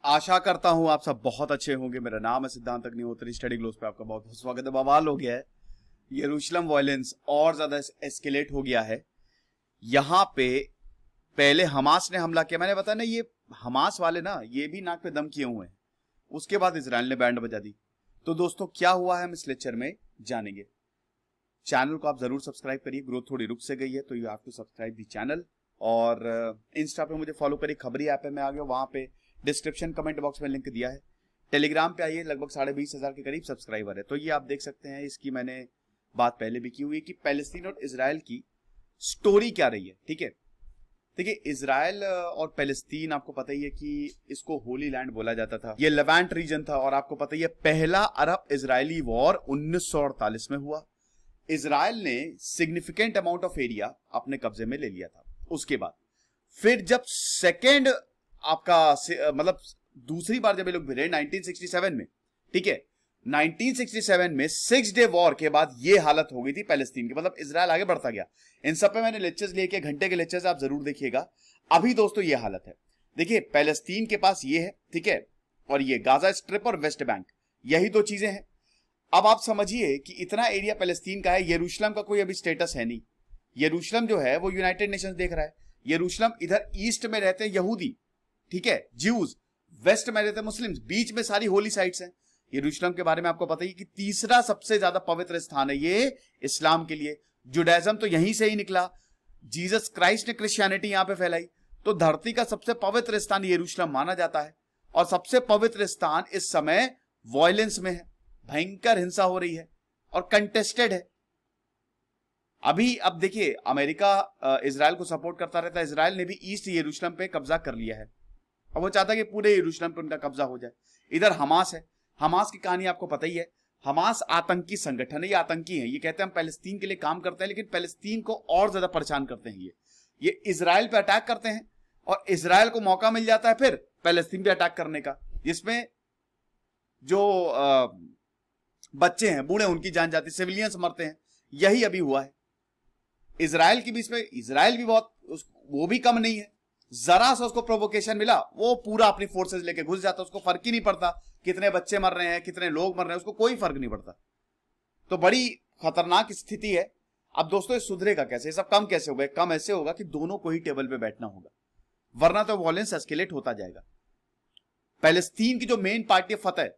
आशा करता हूं आप सब बहुत अच्छे होंगे। मेरा नाम है सिद्धांत अग्निहोत्री। स्टडी ग्लोस पे आपका बहुत बहुत स्वागत है। बवाल हो गया है, यरूशलेम वायलेंस और ज्यादा एस्केलेट हो गया है। यहां पे पहले हमास ने हमला किया, मैंने बताया ना, ये हमास वाले ना ये भी नाक पे दम किए हुए हैं। उसके बाद इजराइल ने बैंड बजा दी। तो दोस्तों क्या हुआ है हम इस लेक्चर में जानेंगे। चैनल को आप जरूर सब्सक्राइब करिए, ग्रोथ थोड़ी रुक से गई है तो you have to subscribe the channel. और इंस्टा पे मुझे फॉलो करिए, खबरी ऐप है, मैं आ गया वहां पे डिस्क्रिप्शन कमेंट बॉक्स में लिंक दिया है। टेलीग्राम पे आइए, लगभग 20,500 के करीब सब्सक्राइबर है। तो ये आप देख सकते हैं, इसकी मैंने बात पहले भी की हुई है कि पैलेस्टीन और इजराइल की स्टोरी क्या रही है। ठीक है, देखिए इजराइल और पैलेस्तीन आपको पता ही है कि इसको होली लैंड बोला जाता था। ये लेवेंट रीजन था और आपको पता ही है पहला अरब इजरायली वॉर 1948 में हुआ। इजराइल ने सिग्निफिकेंट अमाउंट ऑफ एरिया अपने कब्जे में ले लिया था। उसके बाद फिर जब सेकेंड आपका मतलब दूसरी बार जब ये लोग भिड़े 1967 में, ठीक है, 1967 में 6 डे वॉर के बाद ये हालत हो गई थी पैलेस्तीन की। मतलब इजराइल आगे बढ़ता गया। इन सब पे मैंने लेक्चर्स लेके, घंटे के लेक्चर्स आप जरूर देखिएगा। अभी दोस्तों ये हालत है, देखिए पैलेस्तीन के पास ये है, ठीक है, और ये गाजा स्ट्रिप और वेस्ट बैंक, यही दो चीजें हैं। अब आप समझिए कि इतना एरिया पैलेस्तीन का है, यरूशलेम का कोई अभी स्टेटस है नहीं। यरूशलेम जो है वो यूनाइटेड नेशंस देख रहा है। यरूशलेम इधर ईस्ट में रहते हैं यहूदी, ठीक है, ज्यूज, वेस्ट में रहते हैं मुस्लिम्स, बीच में सारी होली साइट्स हैं। यरूशलेम के बारे में आपको पता ही कि तीसरा सबसे ज्यादा पवित्र स्थान है ये इस्लाम के लिए। जुडाइज्म तो यहीं से ही निकला, जीसस क्राइस्ट ने क्रिश्चियनिटी यहां पे फैलाई। तो धरती का सबसे पवित्र स्थान यरूशलेम माना जाता है। और सबसे पवित्र स्थान इस समय वायलेंस में है, भयंकर हिंसा हो रही है और कंटेस्टेड है। अभी अब देखिए अमेरिका इजराइल को सपोर्ट करता रहता है। इजराइल ने भी ईस्ट यरूशलेम पे कब्जा कर लिया है और वो चाहता है कि पूरे यरूशलेम पे उनका कब्जा हो जाए। इधर हमास है। हमास की कहानी आपको पता ही है। हमास आतंकी संगठन है, ये आतंकी है। ये कहते हैं हम पैलेस्तीन के लिए काम करते हैं, लेकिन पैलेस्तीन को और ज्यादा परेशान करते हैं। ये इजराइल पे अटैक करते हैं और इजराइल को मौका मिल जाता है फिर पैलेस्तीन पे अटैक करने का, जिसमें जो बच्चे हैं, बूढ़े, उनकी जान जाती, सिविलियंस मरते हैं। यही अभी हुआ है इजराइल की भी। इसमें इजराइल भी बहुत, वो भी कम नहीं है। जरा सा उसको प्रोवोकेशन मिला, वो पूरा अपनी फोर्सेस लेके घुस जाता। उसको फर्क ही नहीं पड़ता कितने बच्चे मर रहे हैं, कितने लोग मर रहे हैं, उसको कोई फर्क नहीं पड़ता। तो बड़ी खतरनाक स्थिति है। अब दोस्तों ये सुधरेगा कैसे, ये सब कम कैसे होगा? कम ऐसे होगा कि दोनों को ही टेबल पे बैठना होगा, वरना तो वॉयलेंस एस्केलेट होता जाएगा। पैलेस्तीन की जो मेन पार्टी फतह,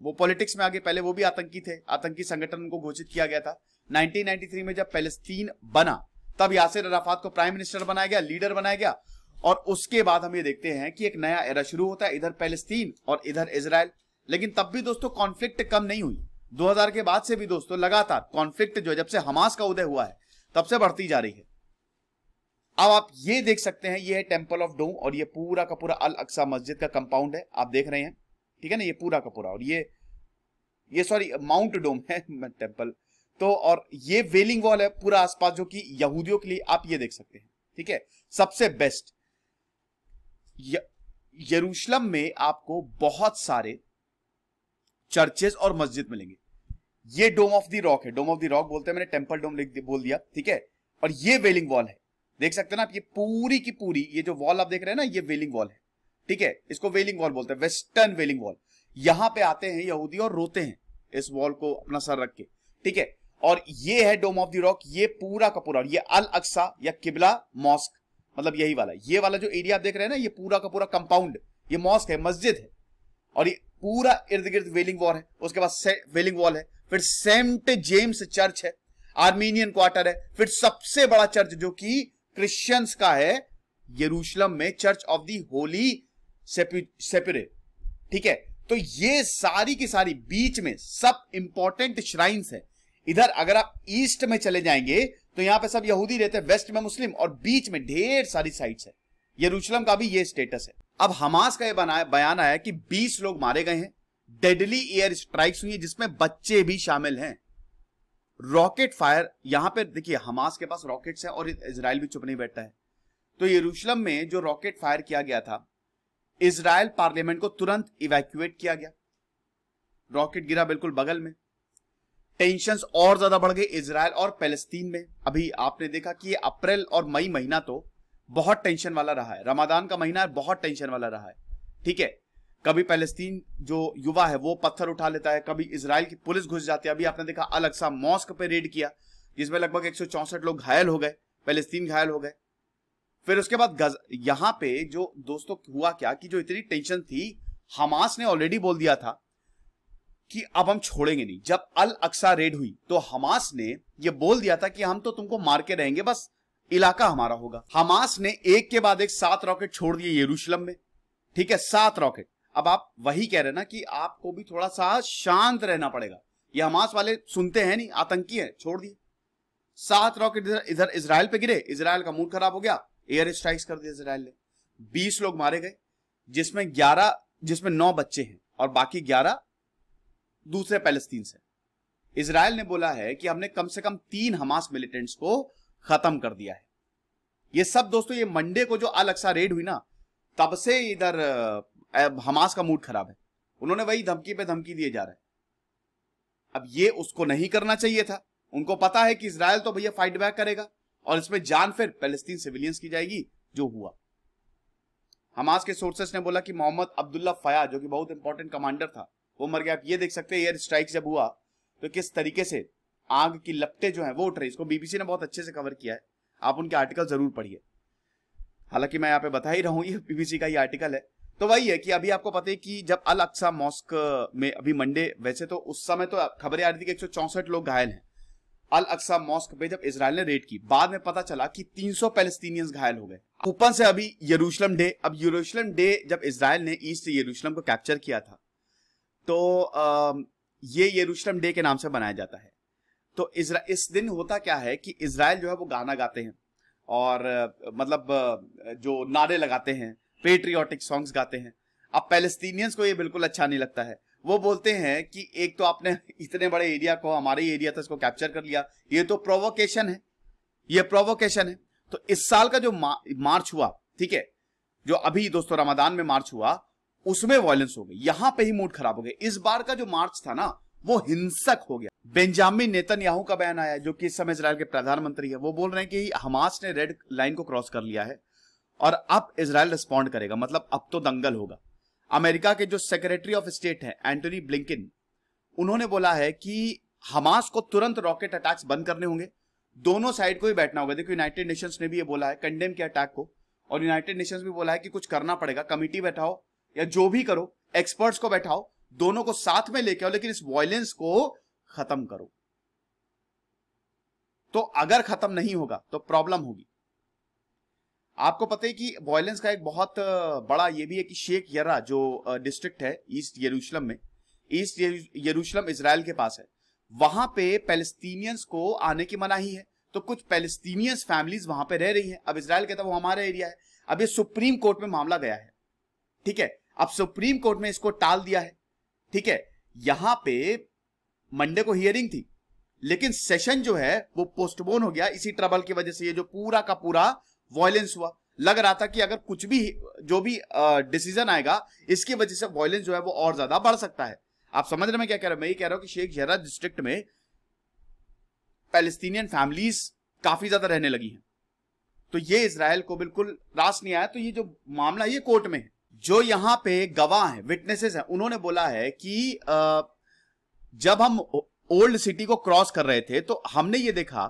वो पॉलिटिक्स में आगे, पहले वो भी आतंकी थे, आतंकी संगठन उनको घोषित किया गया था। 1993 में जब पैलेस्तीन बना तब यासिर अराफात को प्राइम मिनिस्टर बनाया गया, लीडर बनाया गया। और उसके बाद हम ये देखते हैं कि एक नया एरा शुरू होता है, इधर पैलेस्तीन और इधर इजराइल। लेकिन तब भी दोस्तों कॉन्फ्लिक्ट कम नहीं हुई। 2000 के बाद से भी दोस्तों लगातार कॉन्फ्लिक्ट जो, जब से हमास का उदय हुआ है तब से बढ़ती जा रही है। अब आप ये देख सकते हैं, ये है टेंपल ऑफ डोम और ये पूरा का पूरा अल अक्सा मस्जिद का कंपाउंड है, आप देख रहे हैं, ठीक है ना, ये पूरा का पूरा। और ये सॉरी माउंट डोम है टेंपल। तो और ये वेलिंग वॉल है पूरा आसपास, जो कि यहूदियों के लिए आप ये देख सकते हैं, ठीक है। सबसे बेस्ट यरूशलेम में आपको बहुत सारे चर्चेस और मस्जिद मिलेंगे। ये डोम ऑफ द रॉक है, डोम ऑफ द रॉक बोलते हैं, मैंने टेंपल डोम बोल दिया, ठीक है। और ये वेलिंग वॉल है, देख सकते हैं ना आप, ये पूरी की पूरी, ये जो वॉल आप देख रहे हैं ना, ये वेलिंग वॉल है, ठीक है। इसको वेलिंग वॉल बोलते हैं, वेस्टर्न वेलिंग वॉल। यहां पे आते हैं यहूदी और रोते हैं इस वॉल को अपना सर रख के, ठीक है। और ये है डोम ऑफ द रॉक, ये पूरा का पूरा। ये अल अक्सा या किबला मॉस्क, मतलब यही वाला, ये वाला जो एरिया आप देख रहे हैं ना, ये पूरा का पूरा कंपाउंड, ये मॉस्क है, मस्जिद है। और ये पूरा इर्द गिर्द वेलिंग वॉल है। उसके बाद वेलिंग वॉल है, फिर सेंट जेम्स चर्च है, आर्मीनियन क्वार्टर है, फिर सबसे बड़ा चर्च जो कि क्रिश्चियंस का है यरूशलेम में, चर्च ऑफ द होली सेपिरे, ठीक है। तो ये सारी की सारी बीच में सब इंपॉर्टेंट श्राइन्स है। इधर अगर आप ईस्ट में चले जाएंगे तो यहां पे सब यहूदी रहते हैं, वेस्ट में मुस्लिम, और बीच में ढेर सारी साइट्स है। यरूशलेम का भी ये स्टेटस है। अब हमास का ये बयान आया कि 20 लोग मारे गए हैं, डेडली एयर स्ट्राइक्स हुई, जिसमें बच्चे भी शामिल हैं। रॉकेट फायर, यहां पे देखिए हमास के पास रॉकेट्स हैं और इजराइल भी चुप नहीं बैठता है। तो यरूशलेम में जो रॉकेट फायर किया गया था, इजराइल पार्लियामेंट को तुरंत इवैक्यूएट किया गया। रॉकेट गिरा बिल्कुल बगल में। टेंशंस और ज्यादा बढ़ गए इजराइल और पैलेस्तीन में। अभी आपने देखा कि ये अप्रैल और मई महीना तो बहुत टेंशन वाला रहा है, रमजान का महीना बहुत टेंशन वाला रहा है, ठीक है। कभी पैलेस्तीन जो युवा है वो पत्थर उठा लेता है, कभी इजराइल की पुलिस घुस जाती है। अभी आपने देखा अल अक्सा मॉस्क पे रेड किया जिसमें लगभग 164 लोग घायल हो गए, पैलेस्तीन घायल हो गए। फिर उसके बाद यहां पे जो दोस्तों हुआ क्या कि जो इतनी टेंशन थी, हमास ने ऑलरेडी बोल दिया था कि अब हम छोड़ेंगे नहीं। जब अल अक्सा रेड हुई तो हमास ने ये बोल दिया था कि हम तो तुमको मार के रहेंगे, बस इलाका हमारा होगा। हमास ने एक के बाद एक 7 रॉकेट छोड़ दिए यरूशलेम में, ठीक है, 7 रॉकेट। अब आप वही कह रहे ना कि आपको भी थोड़ा सा शांत रहना पड़ेगा। ये हमास वाले सुनते हैं नहीं, आतंकी है, छोड़ दिए 7 रॉकेट इधर इजराइल पे गिरे। इजराइल का मूड खराब हो गया, एयर स्ट्राइक्स कर दिया इजराइल ने। 20 लोग मारे गए, जिसमें 9 बच्चे हैं और बाकी 11 दूसरे पैलेस्तीन से। इजराइल ने बोला है कि हमने कम से कम 3 हमास मिलिटेंट्स को खत्म कर दिया है। ये सब दोस्तों ये मंडे को जो अल अक्सा रेड हुई ना, तब से इधर हमास का मूड खराब है। उन्होंने वही धमकी पे धमकी दिए जा रहे हैं। अब ये उसको नहीं करना चाहिए था। उनको पता है कि इजराइल तो भैया फाइट बैक करेगा और इसमें जान फिर पैलेस्तीन सिविलियंस की जाएगी, जो हुआ। हमास के सोर्सेस ने बोला कि मोहम्मद अब्दुल्ला फया, जो कि बहुत इंपॉर्टेंट कमांडर था, वो मर गया। आप ये देख सकते हैं एयर स्ट्राइक जब हुआ तो किस तरीके से आग की लपटें जो हैं वो उठ रही। इसको बीबीसी ने बहुत अच्छे से कवर किया है, आप उनके आर्टिकल जरूर पढ़िए। हालांकि मैं यहाँ पे बता ही रहा हूँ, ये बीबीसी का ही आर्टिकल है। तो वही है कि अभी आपको पता है कि जब अल अक्सा मॉस्क में अभी मंडे, वैसे तो उस समय तो खबरें आ रही थी कि 164 लोग घायल हैं अल अक्सा मॉस्क पे जब इजराइल ने रेड की। बाद में पता चला कि 300 पैलेस्टीनियंस घायल हो गए। ऊपर से अभी यरूशलेम डे। अब यरूशलेम डे जब इजराइल ने ईस्ट यरूशलेम को कैप्चर किया था तो ये यरूशलेम डे के नाम से बनाया जाता है। तो इस दिन होता क्या है कि इजराइल जो है वो गाना गाते हैं और मतलब जो नारे लगाते हैं, पेट्रियोटिक सॉन्ग्स गाते हैं। अब पैलेस्टीनियंस को ये बिल्कुल अच्छा नहीं लगता है। वो बोलते हैं कि एक तो आपने इतने बड़े एरिया को, हमारे एरिया था, इसको कैप्चर कर लिया, ये तो प्रोवोकेशन है, ये प्रोवोकेशन है। तो इस साल का जो मार्च हुआ, ठीक है, जो अभी दोस्तों रमजान में मार्च हुआ, उसमें वायलेंस हो गई। यहां पे ही मूड खराब हो गया। इस बार का जो मार्च था ना वो हिंसक हो गया। बेंजामिन नेतन्याहू का बयान आया, जो कि इस समय इजराइल के प्रधानमंत्री है। वो बोल रहे हैं कि हमास ने रेड लाइन को क्रॉस कर लिया है और अब इजराइल रिस्पॉन्ड करेगा, मतलब अब तो दंगल होगा। अमेरिका के जो सेक्रेटरी ऑफ स्टेट है एंटोनी ब्लिंकन, उन्होंने बोला है कि हमास को तुरंत रॉकेट अटैक्स बंद करने होंगे, दोनों साइड को ही बैठना होगा। देखो यूनाइटेड नेशंस ने भी ये बोला है, कंडेम किया अटैक को, और यूनाइटेड नेशंस भी बोला है कि कुछ करना पड़ेगा, कमिटी बैठाओ या जो भी करो, एक्सपर्ट्स को बैठाओ, दोनों को साथ में लेके आओ, लेकिन इस वायलेंस को खत्म करो। तो अगर खत्म नहीं होगा तो प्रॉब्लम होगी। आपको पता है कि वायलेंस का एक बहुत बड़ा ये भी है कि शेख यरा जो डिस्ट्रिक्ट है ईस्ट यरूशलेम में, ईस्ट यरूशलेम इजराइल के पास है, वहां पे पैलेस्टीनियंस को आने की मनाही है। तो कुछ पैलेस्टीनियंस फैमिलीज वहां पे रह रही हैं। अब इजराइल कहता है वो हमारा एरिया है। अब ये सुप्रीम कोर्ट में मामला गया है, ठीक है। अब सुप्रीम कोर्ट में इसको टाल दिया है, ठीक है। यहां पे मंडे को हियरिंग थी, लेकिन सेशन जो है वो पोस्टपोन हो गया इसी ट्रबल की वजह से। ये जो पूरा का पूरा वायलेंस हुआ, लग रहा था कि अगर कुछ भी जो भी डिसीजन आएगा इसकी वजह से वायलेंस जो है वो और ज्यादा बढ़ सकता है। आप समझ रहे मैं क्या कह रहा हूं? मैं ये कह रहा हूं कि शेख जरा डिस्ट्रिक्ट में पैलेस्टीनियन फैमिलीज काफी ज्यादा रहने लगी हैं, तो ये इजराइल को बिल्कुल रास नहीं आया। तो ये जो मामला ये कोर्ट में है। जो यहां पे गवाह हैं, विटनेसेस हैं, उन्होंने बोला है कि जब हम ओल्ड सिटी को क्रॉस कर रहे थे तो हमने ये देखा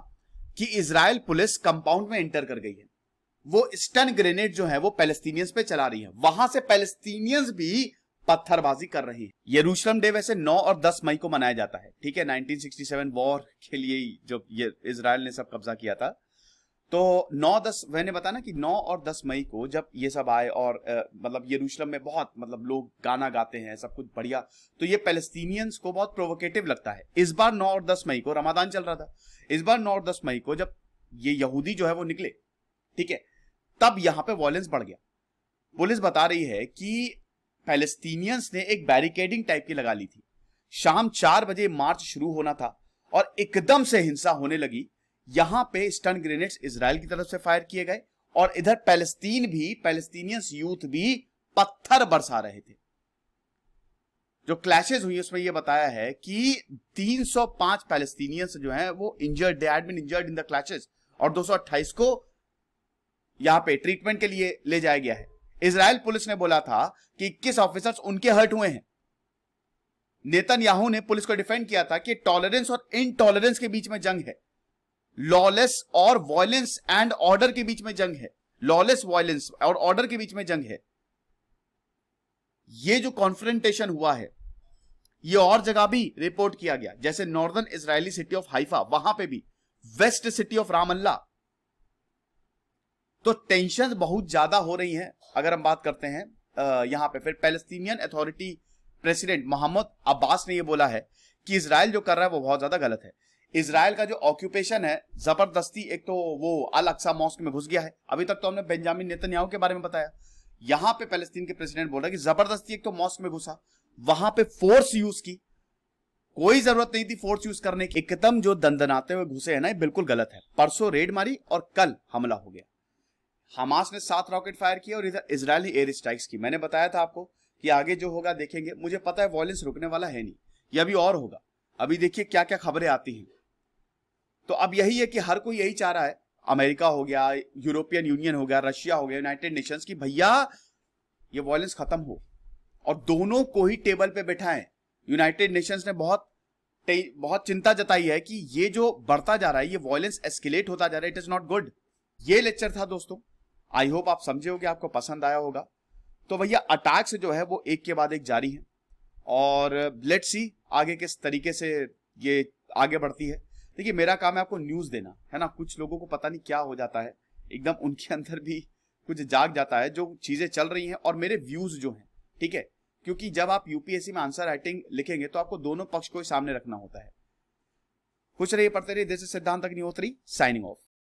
कि इजराइल पुलिस कंपाउंड में एंटर कर गई है। वो स्टन ग्रेनेड जो है वो पैलेस्टीनियंस पे चला रही है, वहां से पैलेस्टीनियंस भी पत्थरबाजी कर रहे हैं। यरूशलेम डे वैसे 9 और 10 मई को मनाया जाता है, ठीक है। 1967 वॉर के लिए ही जब ये इजराइल ने सब कब्जा किया था, तो 9-10 मैंने बताया ना कि 9 और 10 मई को जब ये सब आए और मतलब यरूशलेम में बहुत मतलब लोग गाना गाते हैं, सब कुछ बढ़िया, तो ये पैलेस्टीनियंस को बहुत प्रोवोकेटिव लगता है। इस बार 9 और 10 मई को रमजान चल रहा था, इस बार 9 और 10 मई को जब ये यहूदी जो है वो निकले, ठीक है, तब यहां पे वायलेंस बढ़ गया। पुलिस बता रही है कि पैलेस्टीनियंस ने एक बैरिकेडिंग टाइप की लगा ली थी। शाम 4 बजे मार्च शुरू होना था और एकदम से हिंसा होने लगी। यहां पे स्टन ग्रेनेड्स इजराइल की तरफ से फायर किए गए और इधर पैलेस्टीनियंस यूथ भी पत्थर बरसा रहे थे। जो क्लैशेस हुई उसमें यह बताया है कि 305 पैलेस्टीनियंस जो हैं वो injured, they had been injured in the clashes, और 228 को यहां पे ट्रीटमेंट के लिए ले जाया गया है। इजराइल पुलिस ने बोला था कि 21 ऑफिसर्स उनके हर्ट हुए हैं। नेतन्याहू ने पुलिस को डिफेंड किया था कि टॉलरेंस और इनटॉलरेंस के बीच में जंग है, लॉलेस और वायलेंस एंड ऑर्डर के बीच में जंग है, लॉलेस वायलेंस और ऑर्डर के बीच में जंग है। ये जो कॉन्फ्रंटेशन हुआ है ये और जगह भी रिपोर्ट किया गया, जैसे northern Israeli city of Haifa, वहां पे भी, वेस्ट सिटी ऑफ रामल्ला। तो टेंशन बहुत ज्यादा हो रही हैं। अगर हम बात करते हैं यहां पे फिर Palestinian Authority President Mohammed Abbas ने यह बोला है कि इजराइल जो कर रहा है वो बहुत ज्यादा गलत है। इजराइल का जो ऑक्यूपेशन है जबरदस्ती, एक तो वो अल अक्सा मॉस्क में घुस गया है। अभी तक तो हमने बेंजामिन नेतन्याहू के बारे में बताया, यहां पे पैलेस्टीन के प्रेसिडेंट बोल रहा है कि जबरदस्ती एक तो मॉस्क में घुसा, वहां पे फोर्स यूज की, कोई जरूरत नहीं थी फोर्स यूज करने की, एकदम जो दंदनाते हुए घुसे हैं ना, ये बिल्कुल गलत है। परसों रेड मारी और कल हमला हो गया। हमास ने 7 रॉकेट फायर किए और इधर इजराइल ने एयर स्ट्राइक्स की। मैंने बताया था आपको कि आगे जो होगा देखेंगे। मुझे पता है वॉयलेंस रुकने वाला है नहीं, ये अभी और होगा। अभी देखिए क्या क्या खबरें आती हैं। तो अब यही है कि हर कोई यही चाह रहा है, अमेरिका हो गया, यूरोपियन यूनियन हो गया, रशिया हो गया, यूनाइटेड नेशंस, की भैया ये वॉयलेंस खत्म हो और दोनों को ही टेबल पे बैठाएं। यूनाइटेड नेशंस ने बहुत चिंता जताई है कि ये जो बढ़ता जा रहा है, ये वॉयलेंस एस्केलेट होता जा रहा है, इट इज नॉट गुड। ये लेक्चर था दोस्तों, आई होप आप समझे होगे, आपको पसंद आया होगा। तो भैया अटैक्स जो है वो एक के बाद एक जारी है और लेट्स सी आगे किस तरीके से ये आगे बढ़ती है। देखिए मेरा काम है आपको न्यूज देना, है ना। कुछ लोगों को पता नहीं क्या हो जाता है, एकदम उनके अंदर भी कुछ जाग जाता है जो चीजें चल रही हैं और मेरे व्यूज जो हैं, ठीक है। क्योंकि जब आप यूपीएससी में आंसर राइटिंग लिखेंगे तो आपको दोनों पक्ष को ही सामने रखना होता है। खुश रहिए, पढ़ते रहिए। दिस इज सिद्धांत अग्निहोत्री साइनिंग ऑफ।